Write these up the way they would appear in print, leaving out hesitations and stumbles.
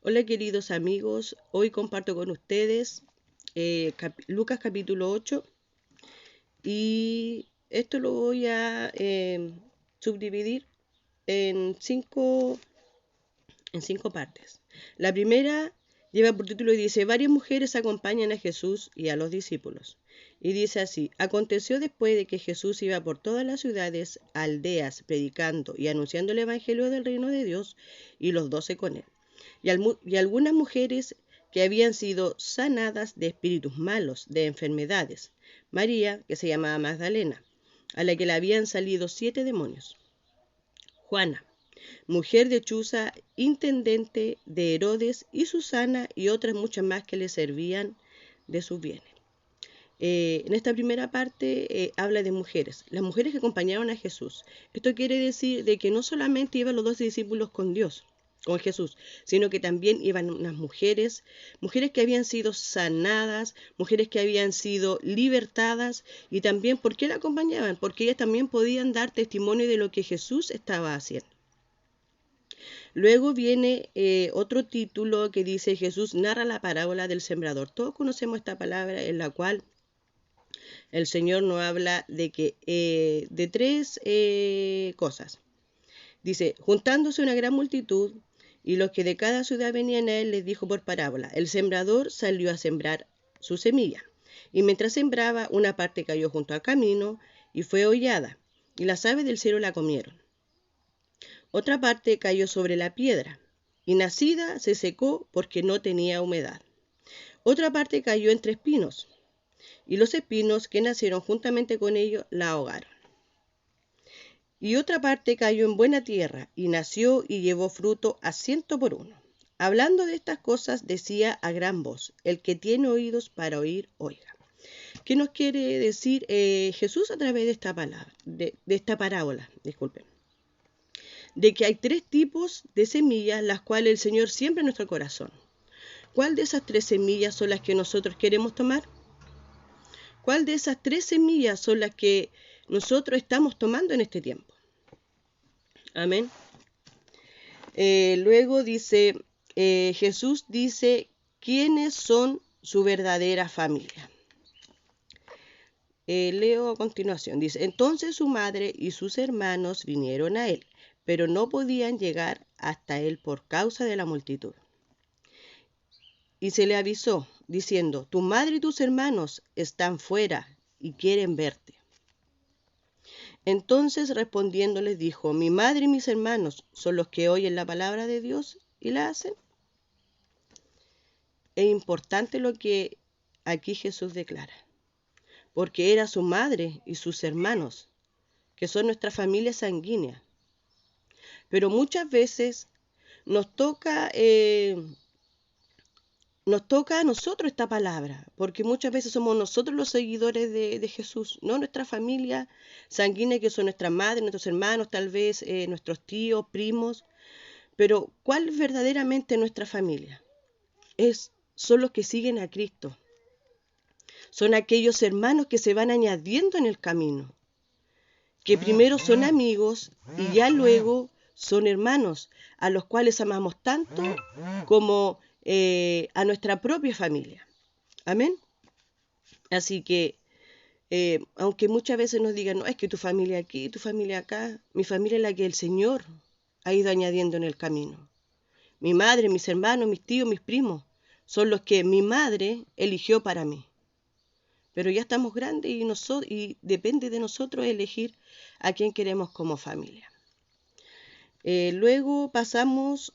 Hola queridos amigos, hoy comparto con ustedes Lucas capítulo 8 y esto lo voy a subdividir en cinco partes. La primera lleva por título y dice, varias mujeres acompañan a Jesús y a los discípulos. Y dice así, aconteció después de que Jesús iba por todas las ciudades, aldeas, predicando y anunciando el evangelio del reino de Dios y los 12 con él. Y algunas mujeres que habían sido sanadas de espíritus malos, de enfermedades. María, que se llamaba Magdalena, a la que le habían salido 7 demonios. Juana, mujer de Chuza, intendente de Herodes, y Susana y otras muchas más que le servían de sus bienes. En esta primera parte habla de mujeres, las mujeres que acompañaron a Jesús. Esto quiere decir de que no solamente iban los 12 discípulos con Dios, con Jesús, sino que también iban unas mujeres que habían sido sanadas, mujeres que habían sido libertadas, y también, ¿por qué la acompañaban? Porque ellas también podían dar testimonio de lo que Jesús estaba haciendo. Luego viene otro título que dice Jesús narra la parábola del sembrador. Todos conocemos esta palabra en la cual el Señor nos habla de tres cosas. Dice, juntándose una gran multitud, y los que de cada ciudad venían a él, les dijo por parábola, el sembrador salió a sembrar su semilla, y mientras sembraba, una parte cayó junto al camino, y fue hollada, y las aves del cielo la comieron. Otra parte cayó sobre la piedra, y nacida se secó porque no tenía humedad. Otra parte cayó entre espinos, y los espinos que nacieron juntamente con ellos la ahogaron. Y otra parte cayó en buena tierra, y nació y llevó fruto a 100 por 1. Hablando de estas cosas, decía a gran voz, el que tiene oídos para oír, oiga. ¿Qué nos quiere decir Jesús a través de esta palabra, de esta parábola? Disculpen. De que hay 3 tipos de semillas, las cuales el Señor siembra en nuestro corazón. ¿Cuál de esas 3 semillas son las que nosotros queremos tomar? ¿Cuál de esas 3 semillas son las que nosotros estamos tomando en este tiempo? Amén. Luego dice, Jesús dice, ¿quiénes son su verdadera familia? Leo a continuación. Dice, entonces su madre y sus hermanos vinieron a él, pero no podían llegar hasta él por causa de la multitud. Y se le avisó, diciendo, tu madre y tus hermanos están fuera y quieren verte. Entonces respondiendo les dijo, mi madre y mis hermanos son los que oyen la palabra de Dios y la hacen. Es importante lo que aquí Jesús declara, porque era su madre y sus hermanos, que son nuestra familia sanguínea. Pero muchas veces nos toca a nosotros esta palabra, porque muchas veces somos nosotros los seguidores de Jesús, no nuestra familia sanguínea, que son nuestra madre, nuestros hermanos, tal vez nuestros tíos, primos. Pero ¿cuál es verdaderamente nuestra familia? Son los que siguen a Cristo. Son aquellos hermanos que se van añadiendo en el camino, que primero son amigos y ya luego son hermanos, a los cuales amamos tanto como a nuestra propia familia. Amén. Así que, aunque muchas veces nos digan, no, es que tu familia aquí, tu familia acá, mi familia es la que el Señor ha ido añadiendo en el camino. Mi madre, mis hermanos, mis tíos, mis primos, son los que mi madre eligió para mí. Pero ya estamos grandes y depende de nosotros elegir a quién queremos como familia. Luego pasamos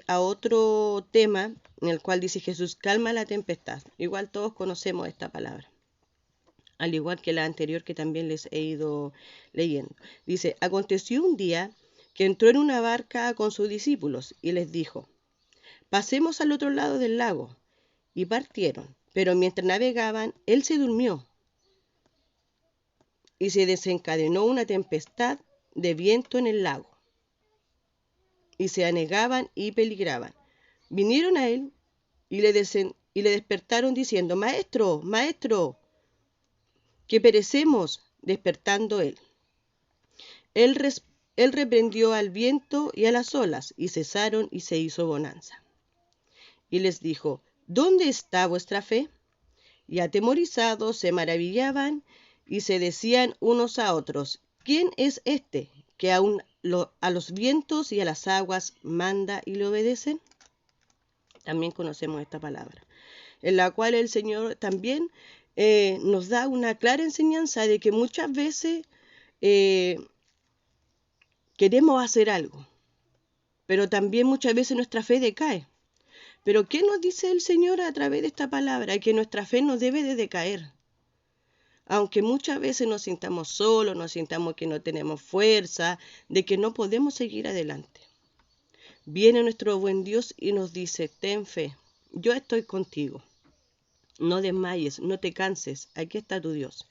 a otro tema en el cual dice Jesús, calma la tempestad. Igual todos conocemos esta palabra, al igual que la anterior que también les he ido leyendo. Dice, aconteció un día que entró en una barca con sus discípulos y les dijo, pasemos al otro lado del lago. Y partieron, pero mientras navegaban, él se durmió y se desencadenó una tempestad de viento en el lago, y se anegaban y peligraban. Vinieron a él y le despertaron diciendo, Maestro, Maestro, que perecemos. Despertando él. Él reprendió al viento y a las olas, y cesaron y se hizo bonanza. y les dijo: ¿Dónde está vuestra fe? Y atemorizados se maravillaban y se decían unos a otros: ¿Quién es este que aun a los vientos y a las aguas manda y le obedecen? También conocemos esta palabra, en la cual el Señor también nos da una clara enseñanza de que muchas veces queremos hacer algo, pero también muchas veces nuestra fe decae. Pero ¿qué nos dice el Señor a través de esta palabra? Que nuestra fe no debe de decaer. Aunque muchas veces nos sintamos solos, nos sintamos que no tenemos fuerza, de que no podemos seguir adelante. Viene nuestro buen Dios y nos dice: ten fe, yo estoy contigo. No desmayes, no te canses, aquí está tu Dios.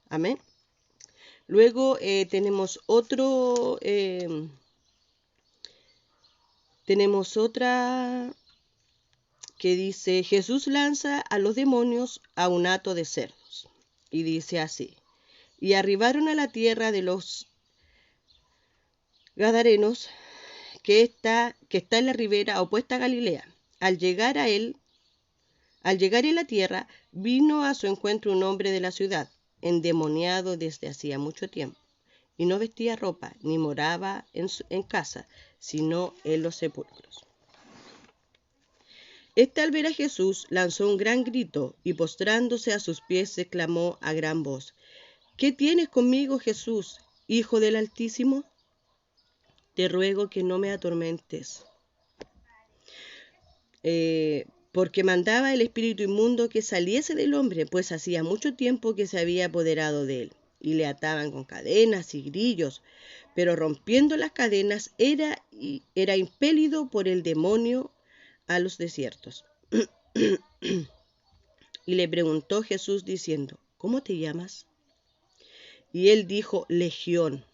Amén. Luego tenemos otra que dice: Jesús lanza a los demonios a un hato de cerdos. Y dice así: y arribaron a la tierra de los Gadarenos, que está en la ribera opuesta a Galilea. Al llegar en la tierra, vino a su encuentro un hombre de la ciudad, endemoniado desde hacía mucho tiempo, y no vestía ropa, ni moraba en casa, sino en los sepulcros. Este, al ver a Jesús, lanzó un gran grito, y postrándose a sus pies, exclamó a gran voz: ¿Qué tienes conmigo, Jesús, Hijo del Altísimo? Te ruego que no me atormentes. Porque mandaba el espíritu inmundo que saliese del hombre, pues hacía mucho tiempo que se había apoderado de él, y le ataban con cadenas y grillos, pero rompiendo las cadenas era impelido por el demonio a los desiertos. Y le preguntó Jesús diciendo: ¿cómo te llamas? Y él dijo: Legión,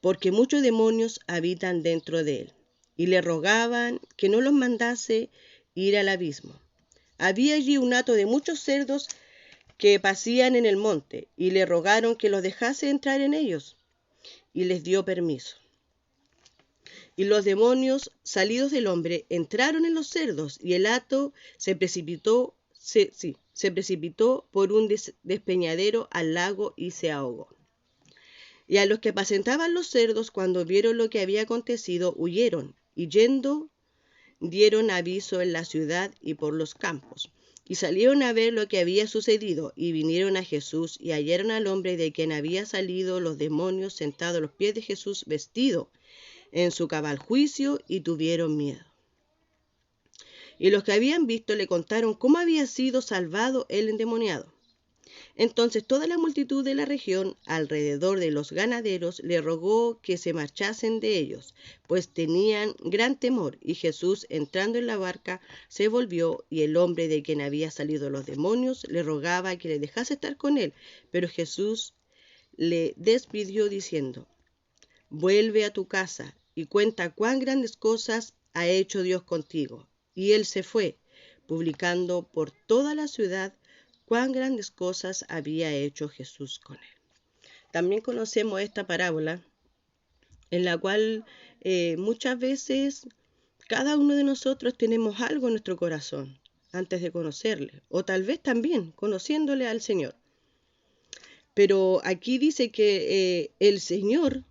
porque muchos demonios habitan dentro de él. Y le rogaban que no los mandase ir al abismo. Había allí un hato de muchos cerdos que pacían en el monte, y le rogaron que los dejase entrar en ellos, y les dio permiso. Y los demonios, salidos del hombre, entraron en los cerdos, y el hato se precipitó por un despeñadero al lago y se ahogó. Y a los que apacentaban los cerdos, cuando vieron lo que había acontecido, huyeron, y yendo dieron aviso en la ciudad y por los campos. Y salieron a ver lo que había sucedido, y vinieron a Jesús, y hallaron al hombre de quien había salido los demonios sentado a los pies de Jesús, vestido en su cabal juicio, y tuvieron miedo. Y los que habían visto le contaron cómo había sido salvado el endemoniado. Entonces toda la multitud de la región alrededor de los ganaderos le rogó que se marchasen de ellos, pues tenían gran temor. Y Jesús, entrando en la barca, se volvió, y el hombre de quien había salido los demonios le rogaba que le dejase estar con él. Pero Jesús le despidió diciendo: vuelve a tu casa y cuenta cuán grandes cosas ha hecho Dios contigo. Y él se fue, publicando por toda la ciudad cuán grandes cosas había hecho Jesús con él. También conocemos esta parábola en la cual muchas veces cada uno de nosotros tenemos algo en nuestro corazón antes de conocerle, o tal vez también conociéndole al Señor. Pero aquí dice que el Señor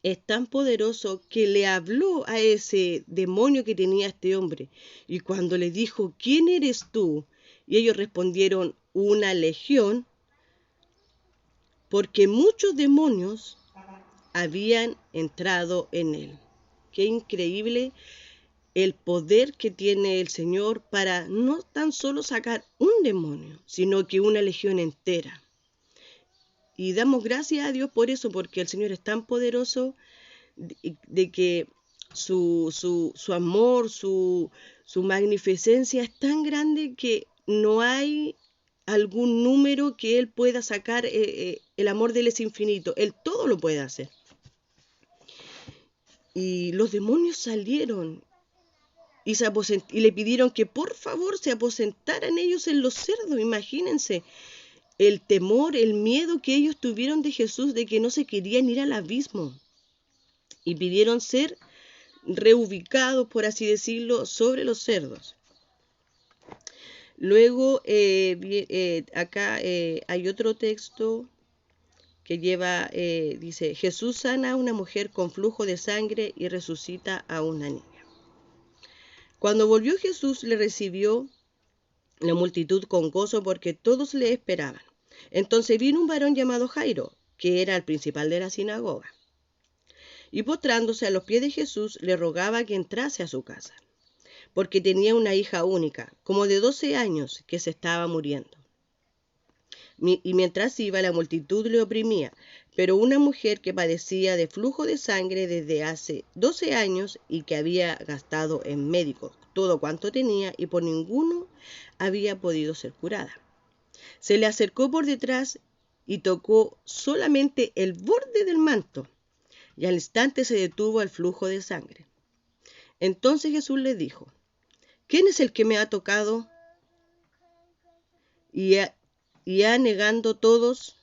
es tan poderoso que le habló a ese demonio que tenía este hombre, y cuando le dijo: ¿quién eres tú? Y ellos respondieron: una legión, porque muchos demonios habían entrado en él. Qué increíble el poder que tiene el Señor para no tan solo sacar un demonio, sino que una legión entera. Y damos gracias a Dios por eso, porque el Señor es tan poderoso de que su amor, su magnificencia es tan grande que no hay algún número que Él pueda sacar. El amor de Él es infinito, Él todo lo puede hacer. Y los demonios salieron y le pidieron que por favor se aposentaran ellos en los cerdos. Imagínense el temor, el miedo que ellos tuvieron de Jesús, de que no se querían ir al abismo. Y pidieron ser reubicados, por así decirlo, sobre los cerdos. Luego, acá hay otro texto que lleva, dice, Jesús sana a una mujer con flujo de sangre y resucita a una niña. Cuando volvió Jesús, le recibió la multitud con gozo porque todos le esperaban. Entonces vino un varón llamado Jairo, que era el principal de la sinagoga, y postrándose a los pies de Jesús, le rogaba que entrase a su casa, porque tenía una hija única, como de 12 años, que se estaba muriendo. Y mientras iba, la multitud le oprimía, pero una mujer que padecía de flujo de sangre desde hace 12 años y que había gastado en médicos todo cuanto tenía y por ninguno había podido ser curada, se le acercó por detrás y tocó solamente el borde del manto, y al instante se detuvo el flujo de sangre. Entonces Jesús le dijo, ¿quién es el que me ha tocado? Y negando todos,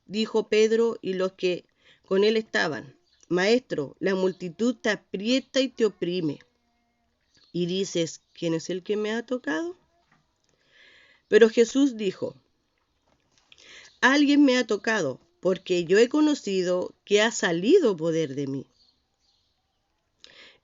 dijo Pedro y los que con él estaban, Maestro, la multitud te aprieta y te oprime, y dices, ¿quién es el que me ha tocado? Pero Jesús dijo, alguien me ha tocado, porque yo he conocido que ha salido poder de mí.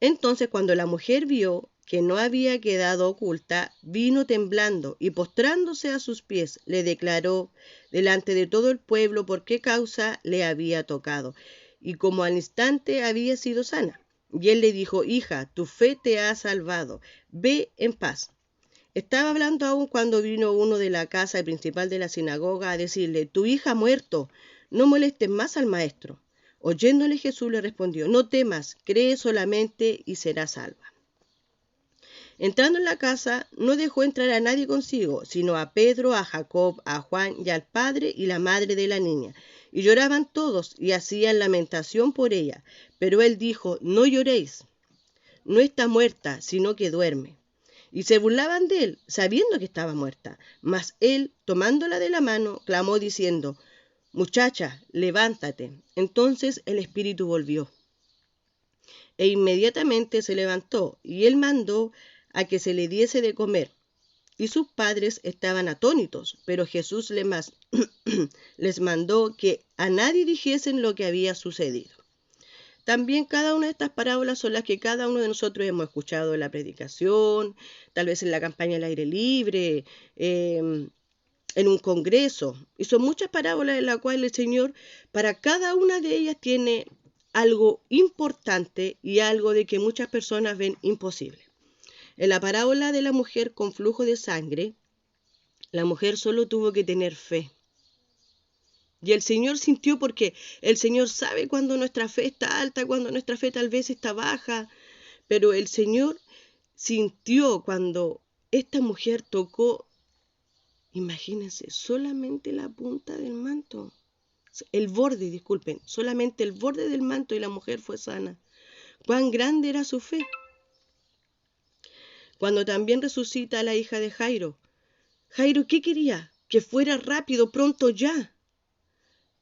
Entonces, cuando la mujer vio que no había quedado oculta, vino temblando y postrándose a sus pies, le declaró delante de todo el pueblo por qué causa le había tocado, y como al instante había sido sana. Y él le dijo, hija, tu fe te ha salvado, ve en paz. Estaba hablando aún cuando vino uno de la casa principal de la sinagoga a decirle, tu hija ha muerto, no molestes más al maestro. Oyéndole Jesús le respondió, no temas, cree solamente y serás salva. Entrando en la casa, no dejó entrar a nadie consigo, sino a Pedro, a Jacob, a Juan y al padre y la madre de la niña. Y lloraban todos y hacían lamentación por ella. Pero él dijo, no lloréis, no está muerta, sino que duerme. Y se burlaban de él, sabiendo que estaba muerta. Mas él, tomándola de la mano, clamó diciendo, muchacha, levántate. Entonces el espíritu volvió. E inmediatamente se levantó, y él mandó a que se le diese de comer. Y sus padres estaban atónitos, pero Jesús les mandó que a nadie dijesen lo que había sucedido. También cada una de estas parábolas son las que cada uno de nosotros hemos escuchado en la predicación, tal vez en la campaña al aire libre, en un congreso. Y son muchas parábolas en las cuales el Señor, para cada una de ellas, tiene algo importante y algo de que muchas personas ven imposible. En la parábola de la mujer con flujo de sangre, la mujer solo tuvo que tener fe. Y el Señor sintió, porque el Señor sabe cuando nuestra fe está alta, cuando nuestra fe tal vez está baja, pero el Señor sintió cuando esta mujer tocó, imagínense, solamente la punta del manto, el borde, disculpen, solamente el borde del manto, y la mujer fue sana. ¿Cuán grande era su fe? Cuando también resucita a la hija de Jairo. Jairo, ¿qué quería? Que fuera rápido, pronto ya.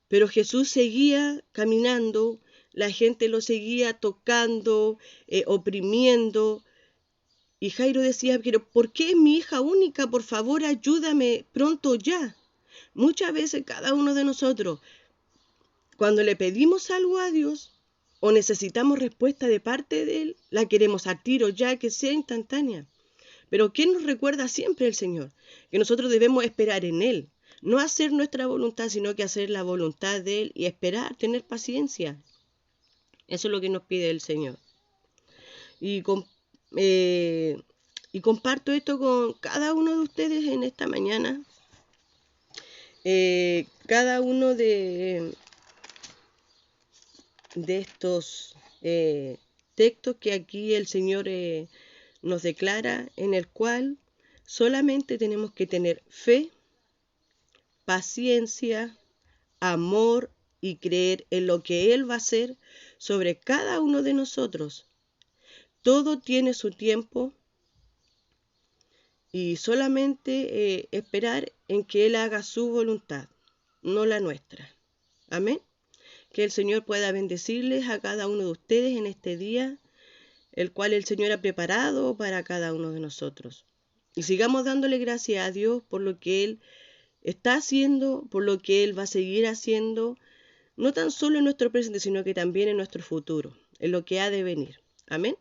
Pero Jesús seguía caminando, la gente lo seguía tocando, oprimiendo. Y Jairo decía, pero ¿por qué es mi hija única? Por favor, ayúdame pronto ya. Muchas veces cada uno de nosotros, cuando le pedimos algo a Dios o necesitamos respuesta de parte de Él, la queremos al tiro ya, que sea instantánea. Pero ¿qué nos recuerda siempre el Señor? Que nosotros debemos esperar en Él. No hacer nuestra voluntad, sino que hacer la voluntad de Él y esperar, tener paciencia. Eso es lo que nos pide el Señor. Y comparto esto con cada uno de ustedes en esta mañana. Cada uno de estos textos que aquí el Señor nos declara, en el cual solamente tenemos que tener fe, paciencia, amor y creer en lo que Él va a hacer sobre cada uno de nosotros. Todo tiene su tiempo y solamente esperar en que Él haga su voluntad, no la nuestra. Amén. que el Señor pueda bendecirles a cada uno de ustedes en este día, el cual el Señor ha preparado para cada uno de nosotros. Y sigamos dándole gracias a Dios por lo que Él está haciendo, por lo que Él va a seguir haciendo, no tan solo en nuestro presente, sino que también en nuestro futuro, en lo que ha de venir. Amén.